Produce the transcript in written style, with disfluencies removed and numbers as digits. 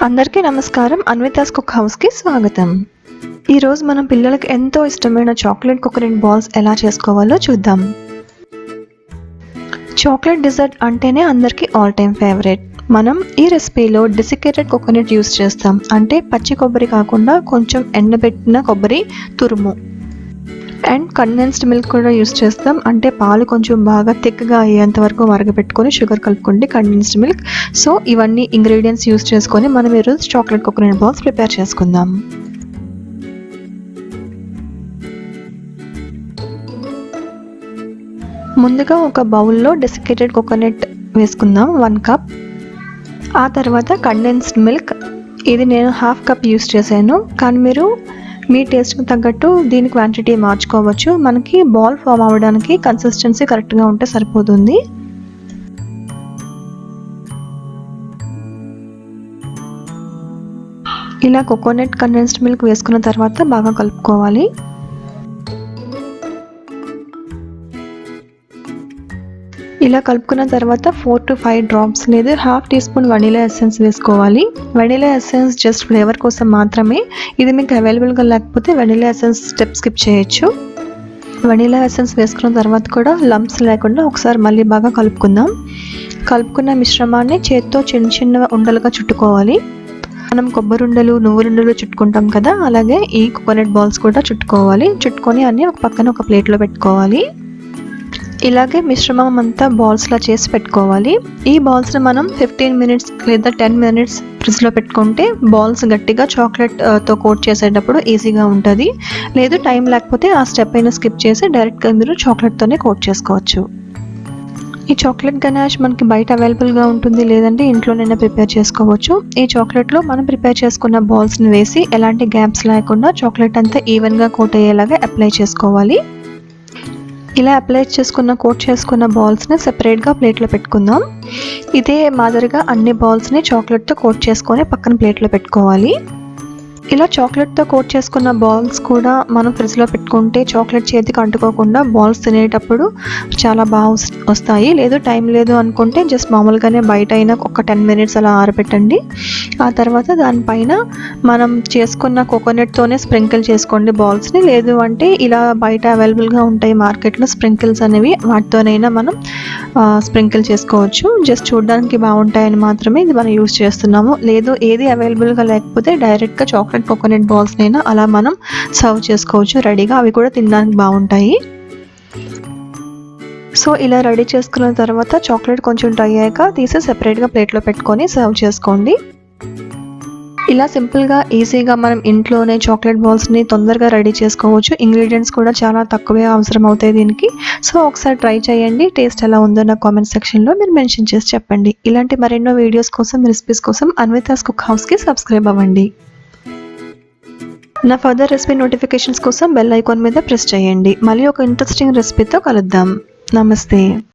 అందరికీ నమస్కారం. అన్వితాస్ కుక్ హౌస్కి స్వాగతం. ఈరోజు మనం పిల్లలకి ఎంతో ఇష్టమైన చాక్లెట్ కోకోనట్ బాల్స్ ఎలా చేసుకోవాలో చూద్దాం. చాక్లెట్ డిజర్ట్ అంటేనే అందరికీ ఆల్ టైమ్ ఫేవరెట్. మనం ఈ రెసిపీలో డెసికేటెడ్ కోకోనట్ యూస్ చేస్తాం. అంటే పచ్చి కొబ్బరి కాకుండా కొంచెం ఎండబెట్టిన కొబ్బరి తురుము అండ్ కండెన్స్డ్ మిల్క్ కూడా యూస్ చేస్తాం. అంటే పాలు కొంచెం బాగా థిక్గా అయ్యేంత వరకు మరగపెట్టుకొని షుగర్ కలుపుకోండి, కండెన్స్డ్ మిల్క్. సో ఇవన్నీ ఇంగ్రీడియంట్స్ యూస్ చేసుకొని మనం ఈరోజు చాక్లెట్ కోకోనట్ బాల్స్ ప్రిపేర్ చేసుకుందాం. ముందుగా ఒక బౌల్లో డెసికేటెడ్ కోకోనట్ వేసుకుందాం, 1 కప్. ఆ తర్వాత కండెన్స్డ్ మిల్క్, ఇది నేను 1/2 కప్ యూస్ చేశాను. కానీ మీరు మీ టేస్ట్కి తగ్గట్టు దీని క్వాంటిటీ మార్చుకోవచ్చు. మనకి బాల్ ఫామ్ అవ్వడానికి కన్సిస్టెన్సీ కరెక్ట్గా ఉంటే సరిపోతుంది. ఇలా కోకోనట్ కండెన్స్డ్ మిల్క్ వేసుకున్న తర్వాత బాగా కలుపుకోవాలి. ఇలా కలుపుకున్న తర్వాత 4 to 5 డ్రాప్స్ లేదా 1/2 టీ స్పూన్ వెనిలా ఎసెన్స్ వేసుకోవాలి. వెనిలా ఎసెన్స్ జస్ట్ ఫ్లేవర్ కోసం మాత్రమే. ఇది మీకు అవైలబుల్గా లేకపోతే వెనిలా ఎసెన్స్ స్టెప్ స్కిప్ చేయొచ్చు. వెనిలా ఎసెన్స్ వేసుకున్న తర్వాత కూడా లంప్స్ లేకుండా ఒకసారి మళ్ళీ బాగా కలుపుకుందాం. కలుపుకున్న మిశ్రమాన్ని చేత్తో చిన్న చిన్న ఉండలుగా చుట్టుకోవాలి. మనం కొబ్బరి ఉండలు, నువ్వులుండలు చుట్టుకుంటాం కదా, అలాగే ఈ కోకోనట్ బాల్స్ కూడా చుట్టుకోవాలి. చుట్టుకొని అన్నీ ఒక పక్కన ఒక ప్లేట్లో పెట్టుకోవాలి. ఇలాగే మిశ్రమం అంతా బాల్స్లా చేసి పెట్టుకోవాలి. ఈ బాల్స్ని మనం 15 మినిట్స్ లేదా 10 మినిట్స్ ఫ్రిడ్జ్లో పెట్టుకుంటే బాల్స్ గట్టిగా చాక్లెట్తో కోట్ చేసేటప్పుడు ఈజీగా ఉంటుంది. లేదు టైం లేకపోతే ఆ స్టెప్ అయినా స్కిప్ చేసి డైరెక్ట్గా మీరు చాక్లెట్తోనే కోట్ చేసుకోవచ్చు. ఈ చాక్లెట్ గనాష్ మనకి బయట అవైలబుల్గా ఉంటుంది, లేదంటే ఇంట్లోనైనా ప్రిపేర్ చేసుకోవచ్చు. ఈ చాక్లెట్లో మనం ప్రిపేర్ చేసుకున్న బాల్స్ని వేసి ఎలాంటి గ్యాప్స్ లేకుండా చాక్లెట్ అంతా ఈవెన్గా కోట్ అయ్యేలాగా అప్లై చేసుకోవాలి. ఇలా అప్లై చేసుకున్న కోట్ చేసుకున్న బాల్స్ని సెపరేట్గా ప్లేట్లో పెట్టుకుందాం. ఇదే మాదిరిగా అన్ని బాల్స్ని చాక్లెట్తో కోట్ చేసుకొని పక్కన ప్లేట్లో పెట్టుకోవాలి. ఇలా చాక్లెట్తో కోట్ చేసుకున్న బాల్స్ కూడా మనం ఫ్రిడ్జ్లో పెట్టుకుంటే చాక్లెట్ చేతికి అంటుకోకుండా బాల్స్ తినేటప్పుడు చాలా బాగా వస్తాయి. లేదు టైం లేదు అనుకుంటే జస్ట్ మామూలుగానే బయట అయినా ఒక 10 మినిట్స్ అలా ఆరబెట్టండి. ఆ తర్వాత దానిపైన మనం చేసుకున్న కోకోనట్తోనే స్ప్రింకిల్ చేసుకోండి బాల్స్ని. లేదు అంటే ఇలా బయట అవైలబుల్గా ఉంటాయి మార్కెట్లో స్ప్రింకిల్స్ అనేవి, వాటితోనైనా మనం స్ప్రింకిల్ చేసుకోవచ్చు. జస్ట్ చూడడానికి బాగుంటాయని మాత్రమే ఇది మనం యూస్ చేస్తున్నాము. లేదు ఏది అవైలబుల్గా లేకపోతే డైరెక్ట్గా చాక్లెట్ కోకోనట్ బాల్స్ నైనా అలా మనం సర్వ్ చేసుకోవచ్చు రెడీగా. అవి కూడా తినడానికి బాగుంటాయి. సో ఇలా రెడీ చేసుకున్న తర్వాత చాక్లెట్ కొంచెం డ్రై అయ్యాక తీసి సెపరేట్గా ప్లేట్లో పెట్టుకొని సర్వ్ చేసుకోండి. ఇలా సింపుల్గా ఈజీగా మనం ఇంట్లోనే చాక్లెట్ బాల్స్ని తొందరగా రెడీ చేసుకోవచ్చు. ఇంగ్రీడియంట్స్ కూడా చాలా తక్కువే అవసరం అవుతాయి దీనికి. సో ఒకసారి ట్రై చేయండి. టేస్ట్ ఎలా ఉందో నా కామెంట్ సెక్షన్లో మీరు మెన్షన్ చేసి చెప్పండి. ఇలాంటి మరెన్నో వీడియోస్ కోసం, రెసిపీస్ కోసం అన్వితాస్ కుక్ హౌస్కి సబ్స్క్రైబ్ అవ్వండి. నా ఫర్దర్ రెసిపీ నోటిఫికేషన్స్ కోసం బెల్ ఐకాన్ మీద ప్రెస్ చేయండి. మళ్ళీ ఒక ఇంట్రెస్టింగ్ రెసిపీతో కలుద్దాం. నమస్తే.